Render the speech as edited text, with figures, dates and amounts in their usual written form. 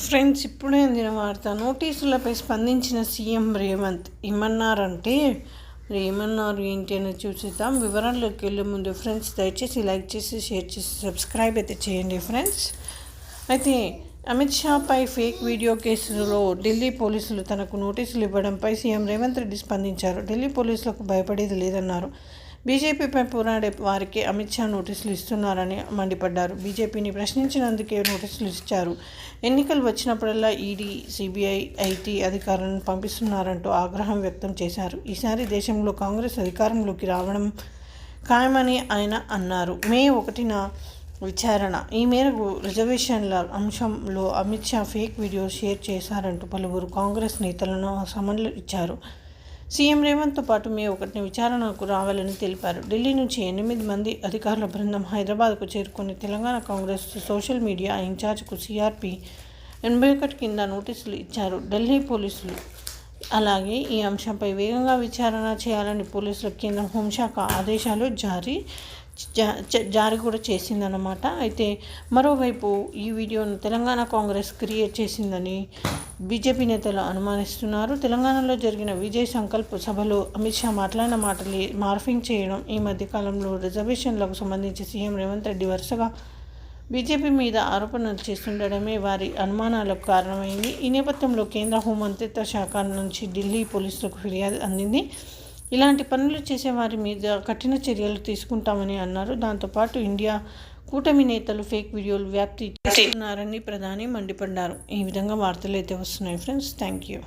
Friends, ఇప్పుడే అందిన వార్త. నోటీసులపై స్పందించిన సీఎం రేవంత్ ఏమన్నారంటే, ఏమన్నారు ఏంటి అని చూసేద్దాం. వివరాల్లోకి వెళ్ళే ముందు ఫ్రెండ్స్, దయచేసి లైక్ చేసి షేర్ చేసి సబ్స్క్రైబ్ అయితే చేయండి ఫ్రెండ్స్. అయితే అమిత్ షాపై ఫేక్ వీడియో కేసులో ఢిల్లీ పోలీసులు తనకు నోటీసులు ఇవ్వడంపై సీఎం రేవంత్ రెడ్డి స్పందించారు. ఢిల్లీ పోలీసులకు భయపడేది లేదన్నారు. బీజేపీపై పోరాడే వారికి అమిత్ షా నోటీసులు ఇస్తున్నారని మండిపడ్డారు. బీజేపీని ప్రశ్నించినందుకే నోటీసులు ఇచ్చారు. ఎన్నికలు వచ్చినప్పుడల్లా ఈడీ, సిబిఐ, ఐటీ అధికారులను పంపిస్తున్నారంటూ ఆగ్రహం వ్యక్తం చేశారు. ఈసారి దేశంలో కాంగ్రెస్ అధికారంలోకి రావడం ఖాయమని ఆయన అన్నారు. మే 1న విచారణ. ఈ మేరకు రిజర్వేషన్ల అంశంలో Amit Shah fake video share చేశారంటూ పలువురు కాంగ్రెస్ నేతలను సమన్లు ఇచ్చారు. సీఎం రేవంత్తో పాటు మే 1న విచారణకు రావాలని తెలిపారు. ఢిల్లీ నుంచి 8 మంది అధికారుల బృందం హైదరాబాద్కు చేరుకుని తెలంగాణ కాంగ్రెస్ సోషల్ మీడియా ఇన్ఛార్జ్కు సిఆర్పి 81 కింద నోటీసులు ఇచ్చారు ఢిల్లీ పోలీసులు. అలాగే ఈ అంశంపై వేగంగా విచారణ చేయాలని పోలీసులకు కేంద్ర హోంశాఖ ఆదేశాలు జారీ కూడా చేసిందన్నమాట. అయితే మరోవైపు ఈ వీడియోను తెలంగాణ కాంగ్రెస్ క్రియేట్ చేసిందని బీజేపీ నేతలు అనుమానిస్తున్నారు. తెలంగాణలో జరిగిన విజయ్ సంకల్ప్ సభలో అమిత్ షా మాట్లాడిన మాటలు మార్ఫింగ్ చేయడం, ఈ మధ్యకాలంలో రిజర్వేషన్లకు సంబంధించి సీఎం రేవంత్ రెడ్డి వరుసగా బీజేపీ మీద ఆరోపణలు చేస్తుండడమే వారి అనుమానాలకు కారణమైంది. ఈ నేపథ్యంలో కేంద్ర హోంమంత్రిత్వ శాఖ నుంచి ఢిల్లీ పోలీసులకు ఫిర్యాదు అందింది. ఇలాంటి పనులు చేసే వారి మీద కఠిన చర్యలు తీసుకుంటామని అన్నారు. దాంతోపాటు ఇండియా కూటమి నేతలు ఫేక్ వీడియోలు వ్యాప్తి చేస్తున్నారని ప్రధాని మండిపడ్డారు. ఈ విధంగా వార్తలు అయితే వస్తున్నాయి ఫ్రెండ్స్. Thank you.